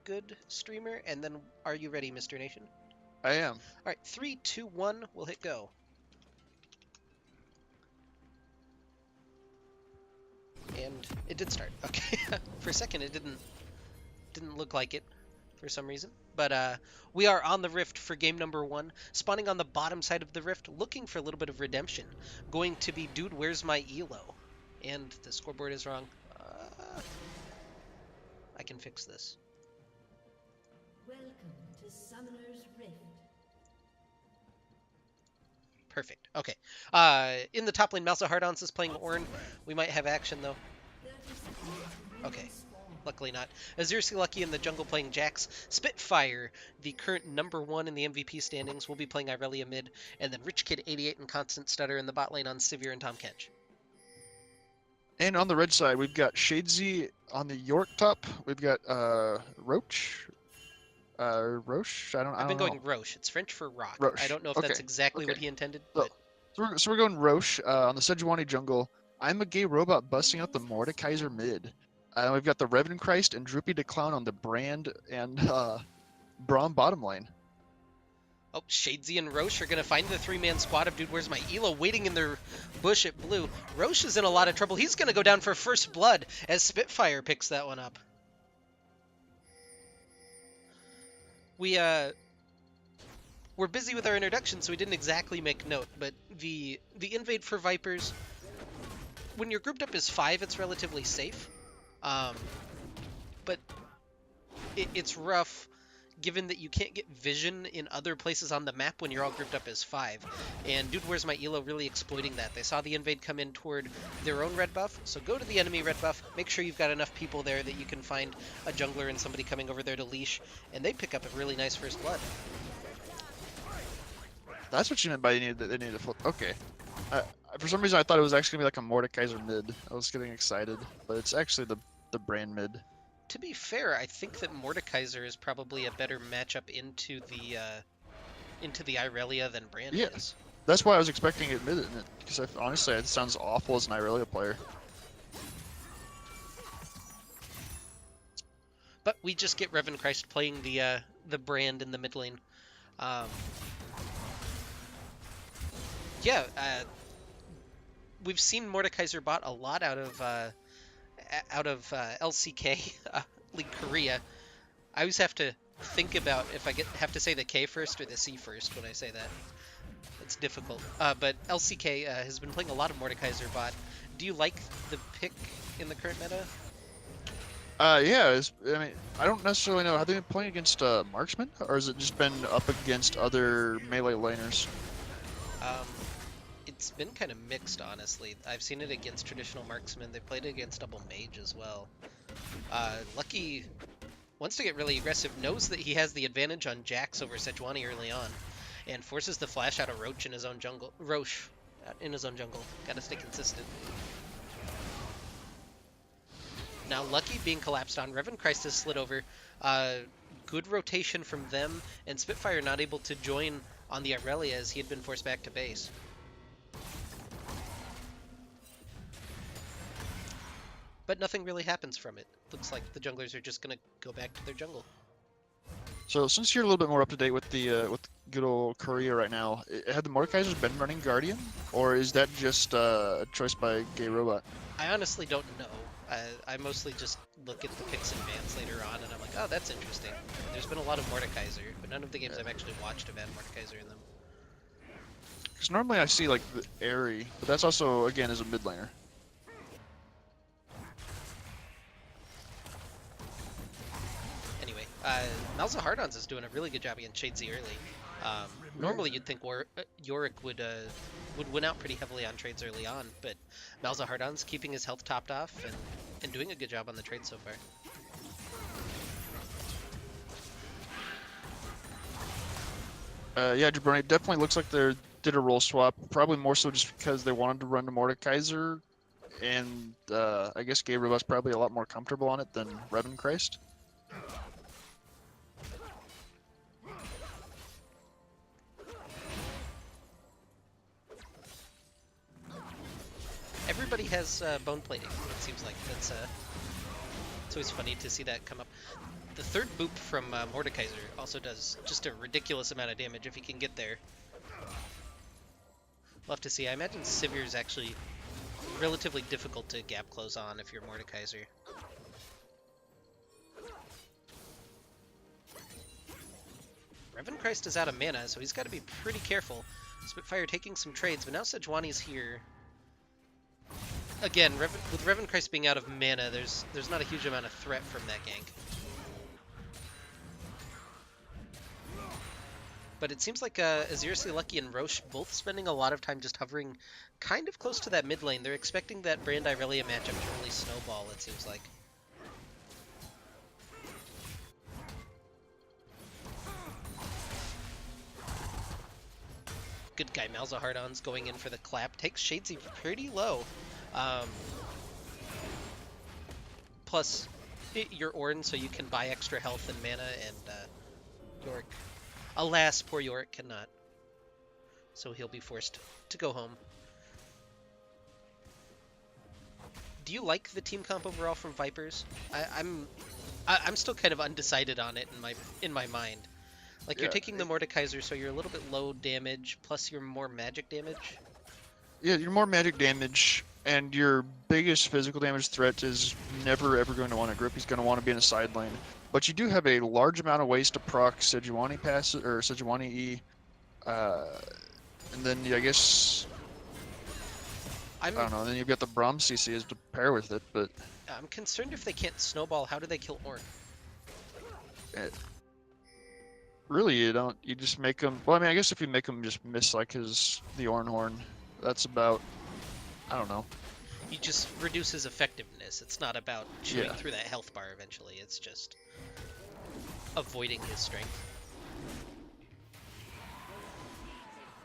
good streamer, and then are you ready, Mr. Nation? I am. All right, 3, 2, 1, we'll hit go. And it did start. Okay, for a second it didn't look like it for some reason. But we are on the Rift for game number 1, spawning on the bottom side of the Rift, looking for a little bit of redemption. Going to be Dude, Where's My ELO? And the scoreboard is wrong. I can fix this. Welcome to Summoner's Rift. Perfect. Okay. In the top lane, Malsa Hardons is playing Ornn. We might have action though. Okay. Luckily not. Azirsi Lucky in the jungle playing Jax. Spitfire, the current #1 in the MVP standings, will be playing Irelia mid. And then Rich Kid 88 and Constant Stutter in the bot lane on Sivir and Tom Kench. And on the red side, we've got Shadesy on the York top. We've got Roach. Roche? I don't I've been know. going Roche. It's French for rock. Roche. I don't know if Okay. that's exactly what he intended. So, But so we're going Roche on the Sejuani jungle. I'm a gay robot busting out the Mordekaiser mid. We've got the Revenant Christ and Droopy the Clown on the Brand and Braum bottom lane. oh, Shadesy and Roche are going to find the 3-man squad of Dude, Where's My ELO waiting in their bush at blue. Roche is in a lot of trouble. He's going to go down for first blood as Spitfire picks that one up. We're busy with our introduction, so we didn't exactly make note, but the invade for Vipers, when you're grouped up as 5, it's relatively safe. But it's rough given that you can't get vision in other places on the map when you're all grouped up as 5. And Dude, Where's My ELO really exploiting that. They saw the invade come in toward their own red buff, so go to the enemy red buff, make sure you've got enough people there that you can find a jungler and somebody coming over there to leash, and they pick up a really nice first blood. That's what you meant by they needed to flip. Okay. For some reason, I thought it was actually going to be like a Mordekaiser mid. I was getting excited, but it's actually the Brand mid. To be fair, I think that Mordekaiser is probably a better matchup into the Irelia than Brand is. That's why I was expecting it mid, because honestly, it sounds awful as an Irelia player. But we just get Revan Christ playing the Brand in the mid lane. We've seen Mordekaiser bot a lot out of LCK, League Korea. I always have to think about if I have to say the K first or the C first when I say that. It's difficult. But LCK has been playing a lot of Mordekaiser bot. Do you like the pick in the current meta? Yeah. I mean, I don't necessarily know. Have they been playing against marksmen, or has it just been up against other melee laners? It's been kind of mixed, honestly. I've seen it against traditional marksmen. They've played it against double mage as well. Lucky wants to get really aggressive, knows that he has the advantage on Jax over Sejuani early on, and forces the flash out of Roche in his own jungle. Gotta stay consistent. Now Lucky being collapsed on. Revan Christ has slid over. Good rotation from them, and Spitfire not able to join on the Irelia as he had been forced back to base. But nothing really happens from it. Looks like the junglers are just gonna go back to their jungle. So since you're a little bit more up to date with the good old Korea right now, had the Mordekaisers been running Guardian, or is that just a choice by Gay Robot? I honestly don't know. I mostly just look at the picks and bans later on, and I'm like, oh, that's interesting. There's been a lot of Mordekaiser, but none of the games I've actually watched have had Mordekaiser in them. Because normally I see like the Airy, but that's also again as a mid laner. Malza Hardons is doing a really good job against Shadesy early. Normally you'd think Yorick would win out pretty heavily on trades early on, but Malza Hardons keeping his health topped off and doing a good job on the trade so far. Yeah, Jabroni, it definitely looks like they did a role swap, probably more so just because they wanted to run the Mordekaiser, and I guess Gay Robot's probably a lot more comfortable on it than Revan Christ. Everybody has bone plating, it seems like. It's always funny to see that come up. The third boop from Mordekaiser also does just a ridiculous amount of damage if he can get there. We'll have to see. I imagine Sivir is actually relatively difficult to gap close on if you're Mordekaiser. Revenchrist is out of mana, so he's got to be pretty careful. Spitfire taking some trades, but now Sejuani's here. Again, with Revenchrist being out of mana, there's not a huge amount of threat from that gank. But it seems like Azirisi, Lucky, and Roche both spending a lot of time just hovering kind of close to that mid lane. They're expecting that Brand Irelia matchup to really snowball, it seems like. Good guy, Malzahardon's going in for the clap. Takes Shadesy pretty low. Plus, you're Ornn, so you can buy extra health and mana, and Yorick. Alas, poor Yorick cannot. So he'll be forced to go home. Do you like the team comp overall from Vipers? I'm still kind of undecided on it in my mind. Like, you're taking the Mordekaiser, so you're a little bit low damage, plus you're more magic damage. Yeah, you're more magic damage, and your biggest physical damage threat is never ever going to want to grip. He's going to want to be in a side lane. But you do have a large amount of ways to proc Sejuani passes, or Sejuani E. And then, I guess... I don't know, and then you've got the Braum CC as to pair with it, but... I'm concerned if they can't snowball, how do they kill Ornn? Really, you don't. You just make him. Well, I mean, I guess if you make him just miss like the Ornn Horn, that's about. I don't know. You just reduce his effectiveness. It's not about chewing through that health bar eventually. It's just avoiding his strength.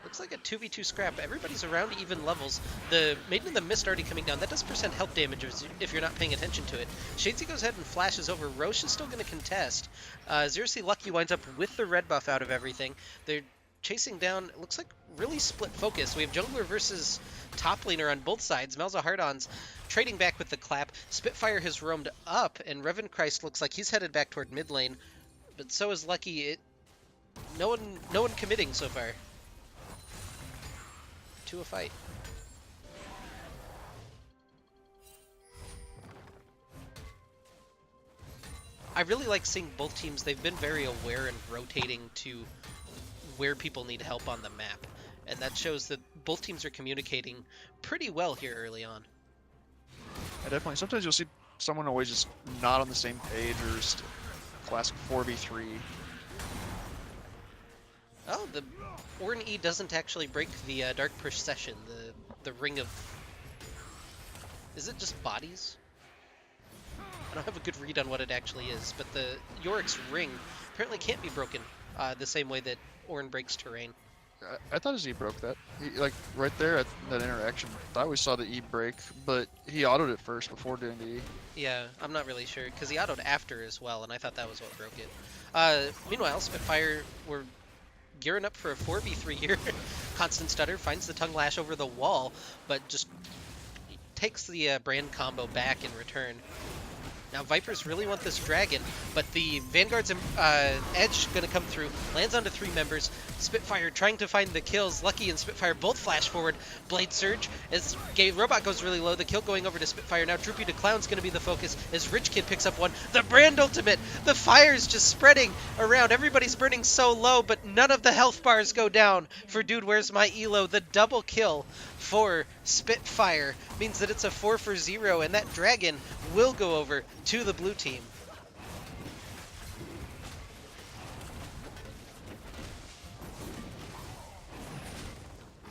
Looks like a 2v2 scrap. Everybody's around even levels. The Maiden of the Mist already coming down. That does percent health damage if you're not paying attention to it. Shadesy goes ahead and flashes over. Roche is still going to contest. Zersi Lucky winds up with the red buff out of everything. They're chasing down, it looks like really split focus. We have jungler versus top laner on both sides. Malzahardon's trading back with the clap. Spitfire has roamed up, and Revenchrist looks like he's headed back toward mid lane. But so is Lucky. No one committing so far to a fight. I really like seeing both teams. They've been very aware and rotating to where people need help on the map. And that shows that both teams are communicating pretty well here early on. Yeah, definitely. Sometimes you'll see someone always just not on the same page or just classic 4v3. Oh, the Ornn E doesn't actually break the Dark Procession, the ring of... Is it just bodies? I don't have a good read on what it actually is, but the Yorick's ring apparently can't be broken the same way that Ornn breaks terrain. I thought his E broke that. He, like, right there at that interaction, I thought we saw the E break, but he autoed it first before doing the E. Yeah, I'm not really sure, because he autoed after as well, and I thought that was what broke it. Meanwhile, Spitfire were gearing up for a 4v3 here. Constant Stutter finds the Tongue Lash over the wall, but just takes the Brand combo back in return. Now Vipers really want this dragon, but the Vanguard's edge going to come through, lands onto 3 members. Spitfire trying to find the kills. Lucky and Spitfire both flash forward. Blade Surge as Gay Robot goes really low. The kill going over to Spitfire. Now Droopy to Clown's going to be the focus as Rich Kid picks up one. The Brand ultimate! The fire's just spreading around. Everybody's burning so low, but none of the health bars go down for Dude Where's My ELO. The double kill for Spitfire means that it's a 4-for-0, and that dragon will go over to the blue team.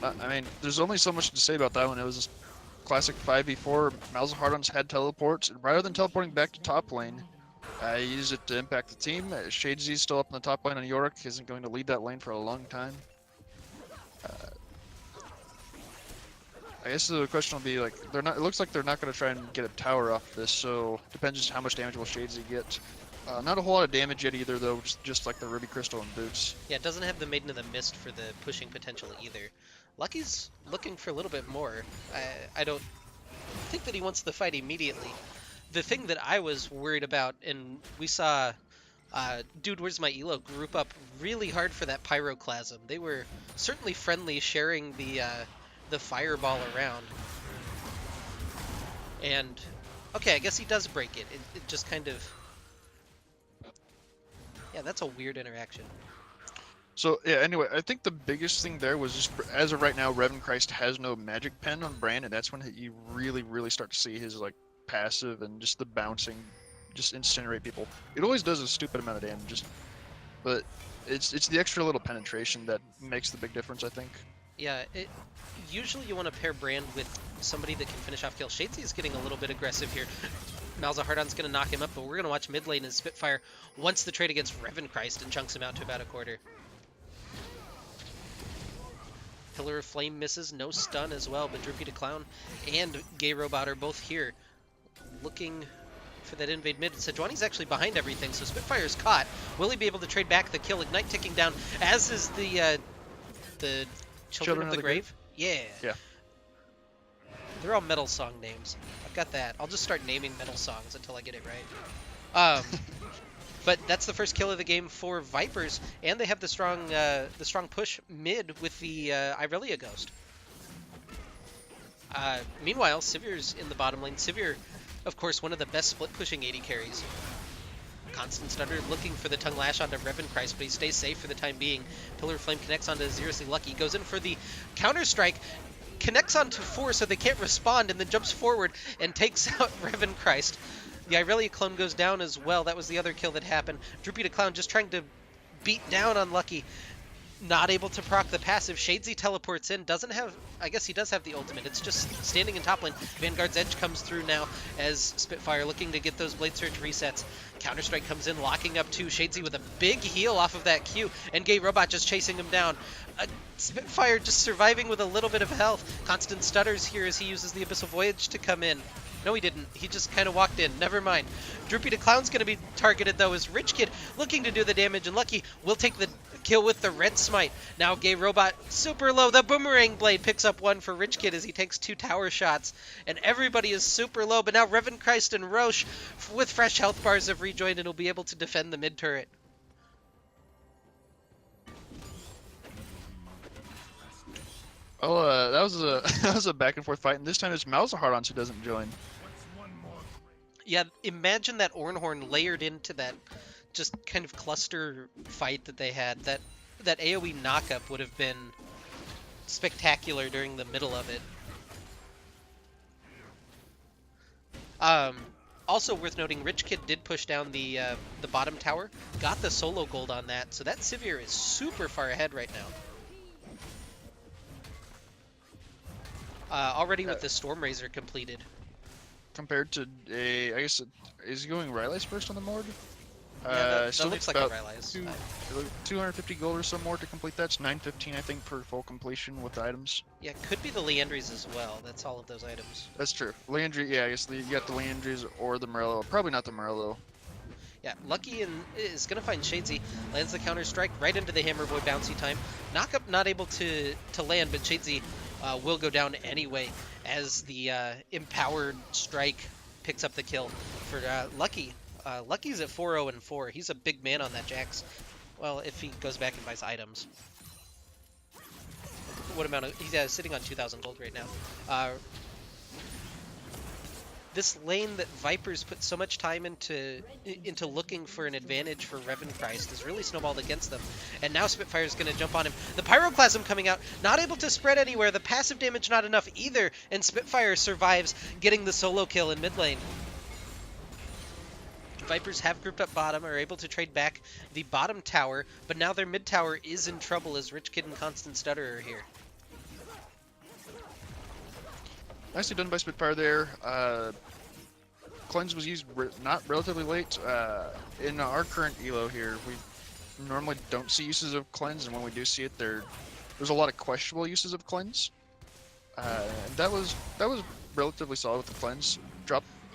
I mean, there's only so much to say about that one. It was a classic 5v4. Malzahardon's had teleports, and rather than teleporting back to top lane, he used it to impact the team. Shadesy's still up in the top lane on Yorick, isn't going to lead that lane for a long time. I guess the question will be like, they're not. It looks like they're not going to try and get a tower off this, so depends just how much damage will Shadesy get. Not a whole lot of damage yet either, though, just like the Ruby Crystal and boots. Yeah, it doesn't have the Maiden of the Mist for the pushing potential either. Lucky's looking for a little bit more. I don't think that he wants the fight immediately. The thing that I was worried about, and we saw Dude, Where's My ELO group up really hard for that pyroclasm. They were certainly friendly, sharing the fireball around. And okay, I guess he does break it. It just kind of, yeah, that's a weird interaction. So yeah, anyway, I think the biggest thing there was just as of right now, Revan Christ has no magic pen on Bran, and that's when you really start to see his like passive and just the bouncing, just incinerate people. It always does a stupid amount of damage, but it's the extra little penetration that makes the big difference, I think. Yeah, usually you want to pair Brand with somebody that can finish off kills. Shadesy is getting a little bit aggressive here. Malzahardan's going to knock him up, but we're going to watch mid lane as Spitfire wants the trade against Revan Christ and chunks him out to about a quarter. Pillar of Flame misses, no stun as well, but Droopy the Clown and Gay Robot are both here, looking for that invade mid. Sejuani's actually behind everything, so Spitfire's caught. Will he be able to trade back the kill? Ignite ticking down, as is the Children of the Grave? Yeah. Yeah. They're all metal song names. I've got that. I'll just start naming metal songs until I get it right. But that's the first kill of the game for Vipers, and they have the strong push mid with the Irelia Ghost. Meanwhile, Sivir's in the bottom lane. Sivir, of course, one of the best split pushing AD carries. Constant Stutter looking for the Tongue Lash onto Revan Christ, but he stays safe for the time being. Pillar of Flame connects onto Seriously Lucky, goes in for the counter strike, connects onto 4 so they can't respond, and then jumps forward and takes out Revan Christ. The Irelia clone goes down as well. That was the other kill that happened. Droopy the Clown just trying to beat down on Lucky. Not able to proc the passive. Shadesy teleports in. Doesn't have... I guess he does have the ultimate. It's just standing in top lane. Vanguard's Edge comes through now as Spitfire looking to get those Blade Surge resets. Counter-Strike comes in, locking up 2. Shadesy with a big heal off of that Q. And Gay Robot just chasing him down. Spitfire just surviving with a little bit of health. Constant stutters here as he uses the Abyssal Voyage to come in. No, he didn't. He just kind of walked in. Never mind. Droopy the Clown's going to be targeted, though, as Rich Kid looking to do the damage, and Lucky will take the kill with the Red Smite. Now Gay Robot super low. The Boomerang Blade picks up 1 for Rich Kid as he takes 2 tower shots, and everybody is super low. But now Revan Christ and Roche, with fresh health bars, have rejoined and will be able to defend the mid turret. Oh, that was a back and forth fight, and this time it's Malzahardon who doesn't join. Yeah, imagine that Ornhorn layered into that just kind of cluster fight that they had. That AoE knockup would have been spectacular during the middle of it. Also worth noting, Rich Kid did push down the bottom tower, got the solo gold on that, so that Sivir is super far ahead right now. Already with the Storm Razor completed. Compared to I guess, is he going Rylai's first on the board? Yeah, that still looks like about a Rylai's. 250 gold or so more to complete that. It's 915, I think, for full completion with the items. Yeah, could be the Leandries as well. That's all of those items. That's true. Leandry, yeah, I guess you got the Leandries or the Morello. Probably not the Morello. Yeah, Lucky is going to find Shadesy. Lands the counter strike right into the Hammer Boy bouncy time. Knockup not able to land, but Shadesy will go down anyway as the empowered strike picks up the kill for Lucky. Lucky's at 4-0-4. He's a big man on that Jax. Well, if he goes back and buys items. What amount of... He's sitting on 2,000 gold right now. This lane that Vipers put so much time into looking for an advantage for Revan Christ has really snowballed against them. And now Spitfire's going to jump on him. The Pyroclasm coming out, not able to spread anywhere. The passive damage not enough either. And Spitfire survives getting the solo kill in mid lane. Vipers have grouped up bottom, are able to trade back the bottom tower, but now their mid tower is in trouble as Rich Kid and Constant Stutter are here. Nicely done by Spitfire there. Cleanse was used not relatively late. In our current ELO here, we normally don't see uses of Cleanse, and when we do see it, there's a lot of questionable uses of Cleanse. And that was relatively solid with the Cleanse.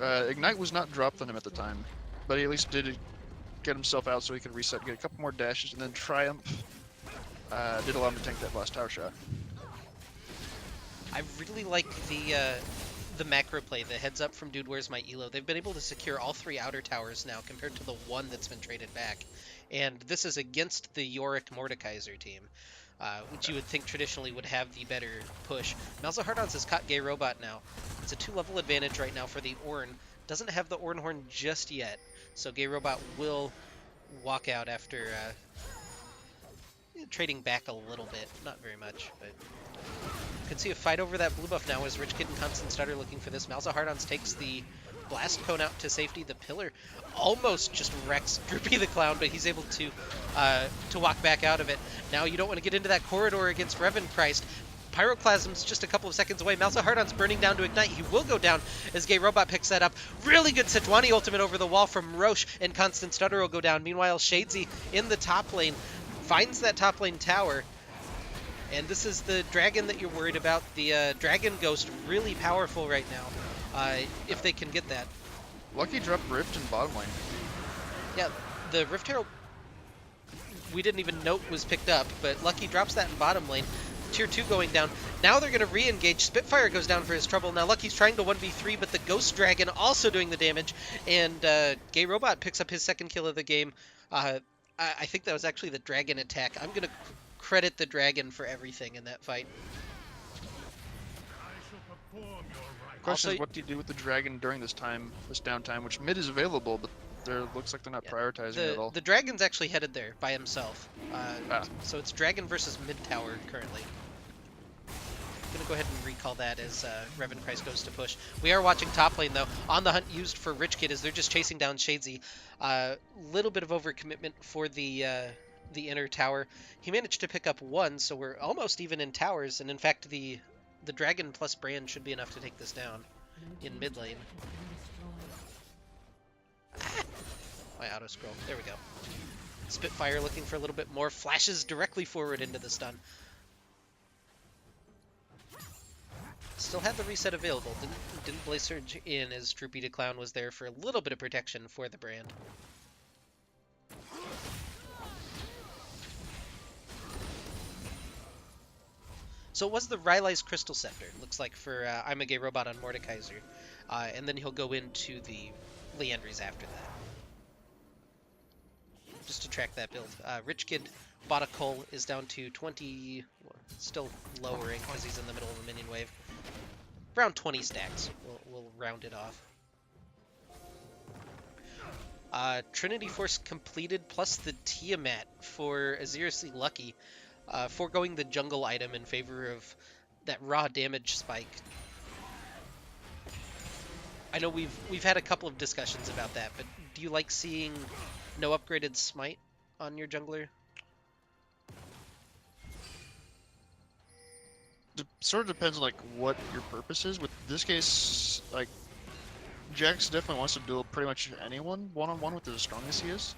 Ignite was not dropped on him at the time, but he at least did get himself out so he could reset, get a couple more dashes, and then Triumph did allow him to tank that last tower shot. I really like the macro play, the heads up from Dude Where's My Elo, they've been able to secure all 3 outer towers now compared to the 1 that's been traded back. And this is against the Yorick Mordekaiser team, which you would think traditionally would have the better push. Malzahardons has caught Gay Robot now. It's a 2-level advantage right now for the Ornn. Doesn't have the Ornn Horn just yet, so Gay Robot will walk out after trading back a little bit. Not very much, but... You can see a fight over that blue buff now as Rich Kid and Constant Stutter looking for this. Malzahardons takes the Blast Cone out to safety. The Pillar almost just wrecks Droopy the Clown, but he's able to walk back out of it. Now you don't want to get into that corridor against Revan Christ. Pyroclasm's just a couple of seconds away. Malzahardon's burning down to ignite. He will go down as Gay Robot picks that up. Really good Sejuani ultimate over the wall from Roche, and Constant Stutter will go down. Meanwhile, Shadesy in the top lane finds that top lane tower. And this is the dragon that you're worried about. The Dragon Ghost, really powerful right now, if they can get that. Lucky dropped Rift in bottom lane. Yeah, the Rift Herald we didn't even note was picked up, but Lucky drops that in bottom lane. Tier 2 going down. Now they're going to re-engage. Spitfire goes down for his trouble. Now Lucky's trying to 1v3, but the Ghost Dragon also doing the damage. And Gay Robot picks up his second kill of the game. I think that was actually the dragon attack. I'm going to credit the dragon for everything in that fight. Question is, what do you do with the dragon during this downtime, which mid is available, but there looks like they're not prioritizing it at all. The dragon's actually headed there by himself. So it's dragon versus mid tower currently. I'm going to go ahead and recall that as Revan Christ goes to push. We are watching top lane, though. On the hunt used for Rich Kid as they're just chasing down Shadesy. Little bit of overcommitment for the inner tower. He managed to pick up 1, so we're almost even in towers. And in fact, the dragon plus Brand should be enough to take this down in mid lane. My auto scroll. There we go. Spitfire looking for a little bit more. Flashes directly forward into the stun. Still had the reset available. Didn't Blaze Surge in as Droopy the Clown was there for a little bit of protection for the Brand. So it was the Rylai's Crystal Scepter, looks like, for I'm a Gay Robot on Mordekaiser. And then he'll go into the Leandries after that. Just to track that build. Rich Kid bought a Cull, is down to 20, still lowering because he's in the middle of a minion wave. Around 20 stacks, we'll round it off. Trinity Force completed, plus the Tiamat for Aziriously Lucky, foregoing the jungle item in favor of that raw damage spike. I know we've had a couple of discussions about that, but do you like seeing no upgraded smite on your jungler? It sort of depends on like what your purpose is. With this case, like Jax definitely wants to duel pretty much anyone one-on-one with as strong as he is.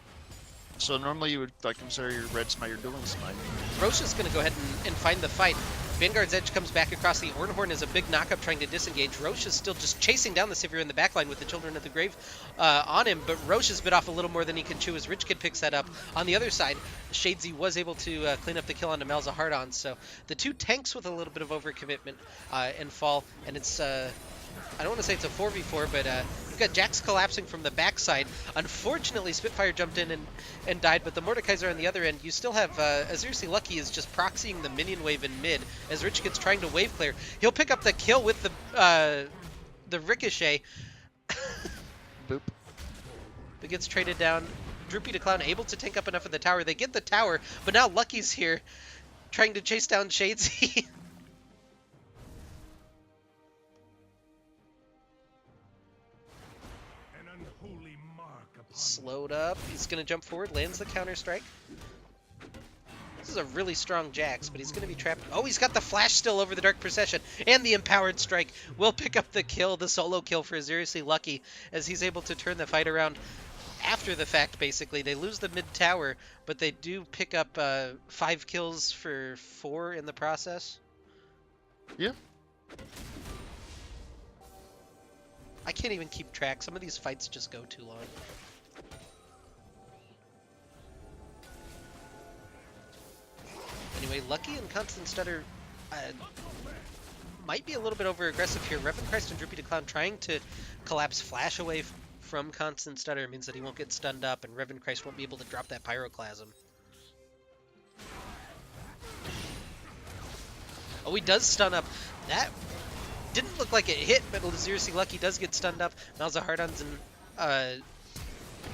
So normally you would like consider your red smite your dueling smite. Roche is going to go ahead and find the fight. Vanguard's Edge comes back across. The Ornhorn is a big knockup trying to disengage. Roche is still just chasing down the Sivir in the backline with the Children of the Grave on him, but Roche has bit off a little more than he can chew as Rich Kid picks that up. On the other side, Shadesy was able to clean up the kill onto Malzahardon, so the two tanks with a little bit of overcommitment and fall, and it's... I don't want to say it's a 4v4, but you've got Jax collapsing from the backside. Unfortunately, Spitfire jumped in and died, but the Mordekaiser on the other end, you still have Aziriously Lucky is just proxying the minion wave in mid as Rich Kid's trying to wave clear. He'll pick up the kill with the Ricochet. Boop. But gets traded down. Droopy the Clown able to tank up enough of the tower. They get the tower, but now Lucky's here trying to chase down Shadesy. Slowed up. He's going to jump forward, lands the counter-strike. This is a really strong Jax, but he's going to be trapped. Oh, he's got the flash still over the Dark Procession, and the Empowered Strike will pick up the kill, the solo kill for Aziriously Lucky, as he's able to turn the fight around after the fact, basically. They lose the mid-tower, but they do pick up 5 kills for 4 in the process. Yeah. I can't even keep track. Some of these fights just go too long. Anyway, Lucky and Constant Stutter might be a little bit over aggressive here. Revan Christ and Droopy the Clown trying to collapse Flash away from Constant Stutter means that he won't get stunned up, and Revan Christ won't be able to drop that Pyroclasm. Oh, he does stun up. That didn't look like it hit, but Lazirisi Lucky does get stunned up. Malzahardon's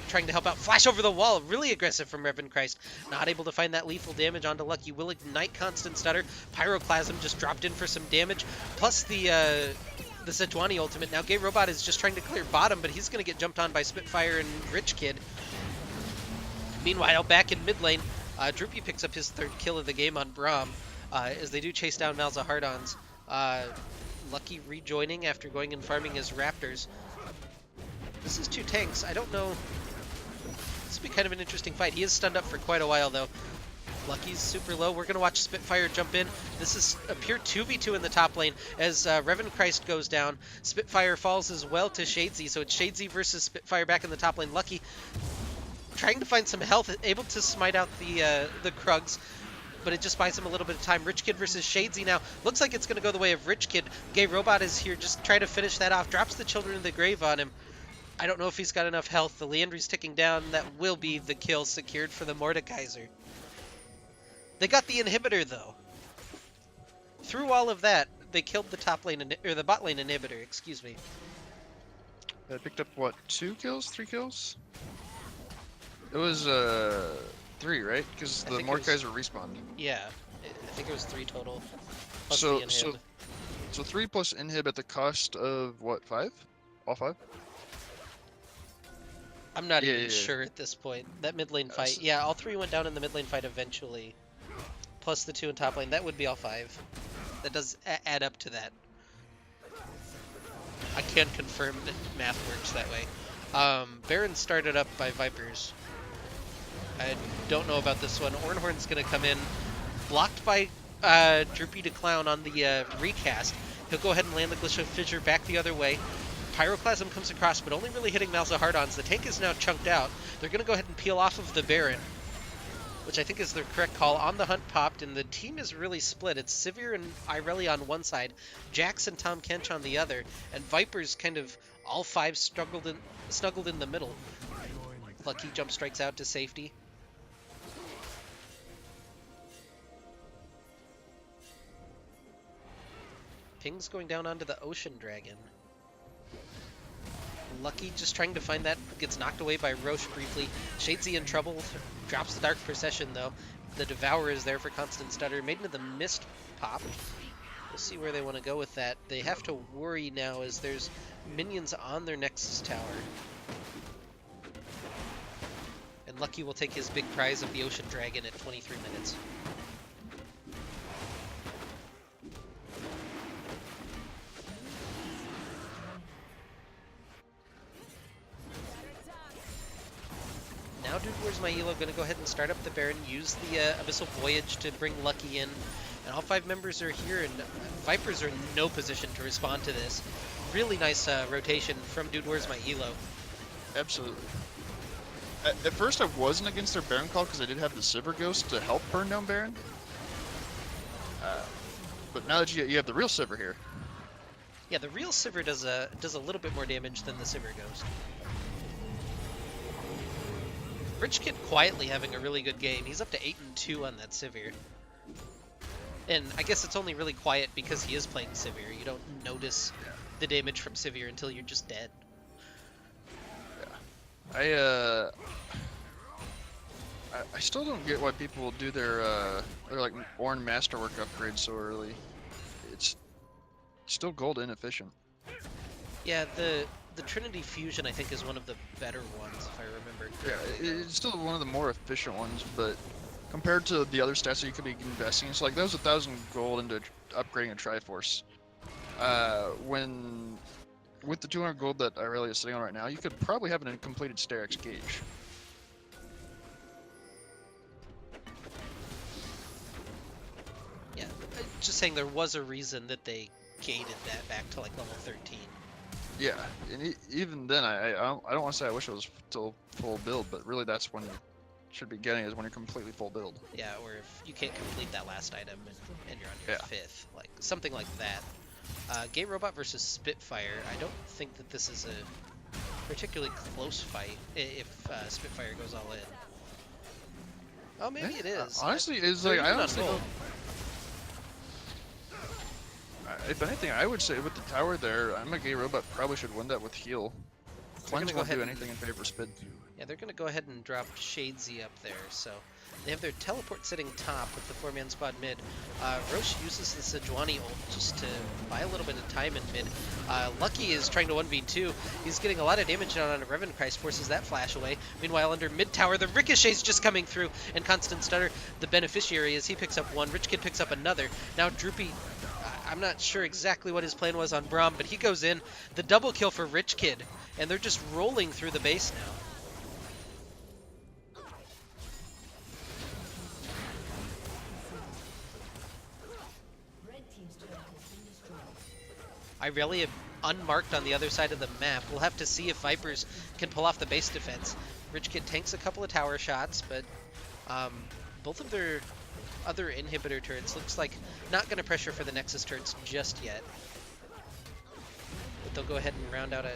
trying to help out. Flash over the wall. Really aggressive from Revan Christ. Not able to find that lethal damage onto Lucky. Will ignite Constant Stutter. Pyroclasm just dropped in for some damage. Plus the Sejuani ultimate. Now Gay Robot is just trying to clear bottom, but he's going to get jumped on by Spitfire and Rich Kid. Meanwhile, back in mid lane, Droopy picks up his 3rd kill of the game on Braum, as they do chase down Malzahardons. Lucky rejoining after going and farming his Raptors. This is 2 tanks. I don't know. This will be kind of an interesting fight. He is stunned up for quite a while, though. Lucky's super low. We're going to watch Spitfire jump in. This is a pure 2v2 in the top lane as Revan Christ goes down. Spitfire falls as well to Shadesy, so it's Shadesy versus Spitfire back in the top lane. Lucky trying to find some health, able to smite out the Krugs, but it just buys him a little bit of time. Rich Kid versus Shadesy now. Looks like it's going to go the way of Rich Kid. Gay Robot is here, just trying to finish that off. Drops the Children of the Grave on him. I don't know if he's got enough health. The Leandry's ticking down. That will be the kill secured for the Mordekaiser. They got the inhibitor, though. Through all of that, they killed the top lane, or the bot lane inhibitor, excuse me. They picked up, what, 2 kills? 3 kills? It was, 3, right? Because the Mordekaiser respawned. Yeah, I think it was 3 total. Plus So, the inhib. so 3 plus inhib at the cost of, what, 5? All 5? I'm not even sure at this point. That mid lane fight, yeah, all 3 went down in the mid lane fight eventually. Plus the 2 in top lane, that would be all 5. That does add up to that. I can't confirm that math works that way. Baron started up by Vipers. I don't know about this one. Ornhorn's going to come in, blocked by Droopy the Clown on the recast. He'll go ahead and land the Glacial Fissure back the other way. Pyroclasm comes across, but only really hitting Malzahardons. The tank is now chunked out. They're going to go ahead and peel off of the Baron, which I think is the correct call. On the Hunt popped, and the team is really split. It's Sivir and Irelia on one side, Jax and Tom Kench on the other, and Vipers kind of all 5 snuggled in the middle. Lucky jump strikes out to safety. Ping's going down onto the Ocean Dragon. Lucky just trying to find that, gets knocked away by Roche briefly. Shadesy in trouble, drops the Dark Procession though. The Devourer is there for Constant Stutter. Maiden of the Mist popped. We'll see where they want to go with that. They have to worry now as there's minions on their Nexus Tower. And Lucky will take his big prize of the Ocean Dragon at 23 minutes. Now Dude Where's My ELO going to go ahead and start up the Baron, use the Abyssal Voyage to bring Lucky in, and all 5 members are here, and Vipers are in no position to respond to this. Really nice rotation from Dude Where's My ELO. Absolutely. At first I wasn't against their Baron call because I did have the Sivir Ghost to help burn down Baron. But now that you have the real Sivir here. Yeah, the real Sivir does a little bit more damage than the Sivir Ghost. Rich Kid quietly having a really good game. He's up to 8-2 on that Sivir. And I guess it's only really quiet because he is playing Sivir. You don't notice the damage from Sivir until you're just dead. Yeah. I still don't get why people do their like Ornn Masterwork upgrade so early. It's still gold inefficient. Yeah, the Trinity Fusion I think is one of the better ones if I remember correctly. Yeah, it's still one of the more efficient ones, but compared to the other stats that you could be investing, it's like that was 1,000 gold into upgrading a Triforce. When with the 200 gold that Irelia is sitting on right now, you could probably have an incompleted Sterex Gauge. Yeah, just saying there was a reason that they gated that back to like level 13. Yeah, and even then, I don't want to say I wish it was still full build, but really that's when you should be getting it, is when you're completely full build. Yeah, or if you can't complete that last item and you're on your 5th, like something like that. Gay Robot versus Spitfire. I don't think that this is a particularly close fight if Spitfire goes all in. Oh, maybe it is. Honestly, it's They're like I even on honestly gold. don't. If anything, I would say with the tower there, I'm a gay robot probably should win that with heal. Cleanse go won't ahead do and- anything in favor of Spit. Yeah, they're going to go ahead and drop Shadesy up there, so they have their teleport sitting top with the four-man squad mid. Roche uses the Sejuani ult just to buy a little bit of time in mid. Lucky is trying to 1v2. He's getting a lot of damage down on a Revenkreis, forces that flash away. Meanwhile, under mid tower, the Ricochet's just coming through, and Constant Stutter, the beneficiary, as he picks up one. Rich Kid picks up another. Now Droopy, I'm not sure exactly what his plan was on Braum, but he goes in. The double kill for Rich Kid, and they're just rolling through the base now. Red team's turret has been destroyed. Irelia unmarked on the other side of the map. We'll have to see if Vipers can pull off the base defense. Rich Kid tanks a couple of tower shots, but both of their other inhibitor turrets looks like not going to pressure for the Nexus turrets just yet. But they'll go ahead and round out a...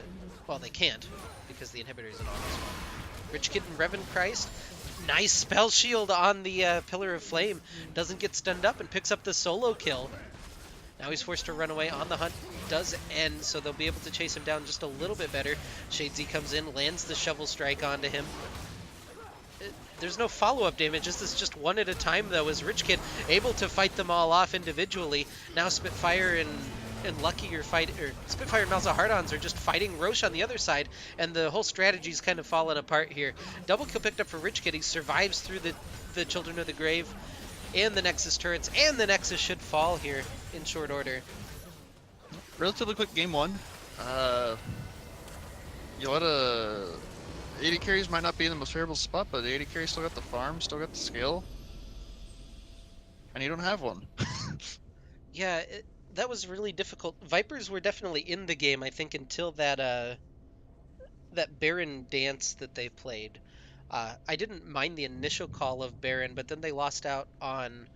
Well, they can't, because the inhibitor isn't on as well. Rich Kid and Revenkreis. Nice spell shield on the Pillar of Flame. Doesn't get stunned up and picks up the solo kill. Now he's forced to run away. On the hunt does end, so they'll be able to chase him down just a little bit better. Shadesy comes in, lands the shovel strike onto him. There's no follow-up damage. This is just one at a time, though, as Rich Kid able to fight them all off individually. Now Spitfire and Lucky are Spitfire and Malzahardons are just fighting Roche on the other side, and the whole strategy's kind of fallen apart here. Double kill picked up for Rich Kid. He survives through the Children of the Grave and the Nexus turrets, and the Nexus should fall here in short order. Relatively quick game one. You let a 80 carries might not be in the most favorable spot, but the 80 carries still got the farm, still got the scale, and you don't have one. Yeah, that was really difficult. Vipers were definitely in the game, I think, until that Baron dance that they played. I didn't mind the initial call of Baron, but then they lost out on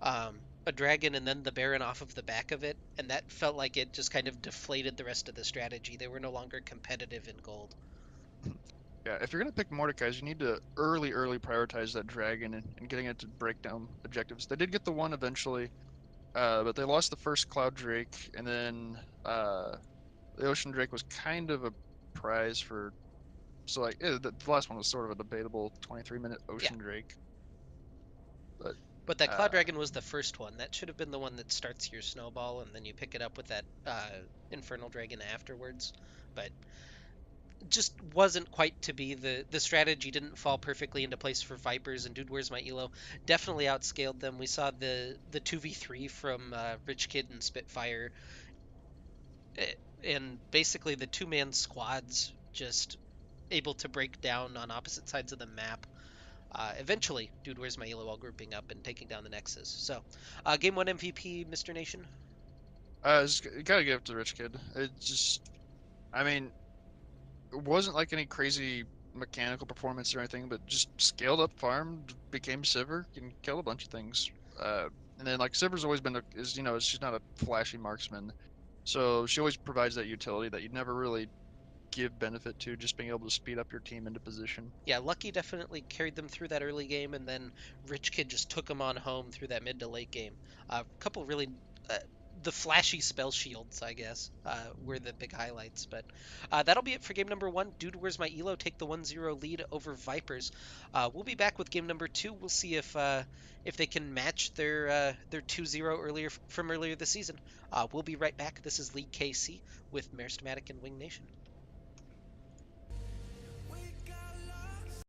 a dragon and then the Baron off of the back of it, and that felt like it just kind of deflated the rest of the strategy. They were no longer competitive in gold. Yeah, if you're gonna pick Mordekaiser, you need to early prioritize that dragon and getting it to break down objectives. They did get the one eventually, but they lost the first Cloud Drake, and then the Ocean Drake was kind of a prize for. So like the last one was sort of a debatable 23-minute Yeah, Ocean Drake, but but that Cloud uh, Dragon was the first one. That should have been the one that starts your snowball, and then you pick it up with that Infernal Dragon afterwards. But just wasn't quite to be. The strategy didn't fall perfectly into place for Vipers, and Dude Where's My Elo definitely outscaled them. We saw the 2v3 from Rich Kid and Spitfire, eh, and basically the two-man squads just able to break down on opposite sides of the map. Eventually, Dude Where's My Elo all grouping up and taking down the Nexus. So, game one MVP, Mr. Nation. gotta give it to Rich Kid. It just, I mean, it wasn't like any crazy mechanical performance or anything, but just scaled up farm, became Sivir, and killed a bunch of things. And then like Sivir's always been she's not a flashy marksman, so she always provides that utility that you'd never really give benefit to, just being able to speed up your team into position. Yeah, Lucky definitely carried them through that early game, and then Rich Kid just took them on home through that mid to late game. A couple really, uh, the flashy spell shields, I guess, were the big highlights. But that'll be it for game number one. Dude, Where's My Elo take the 1-0 lead over Vipers. We'll be back with game number two. We'll see if they can match their 2-0 from earlier this season. We'll be right back. This is League KC with Meristematic and Wing Nation.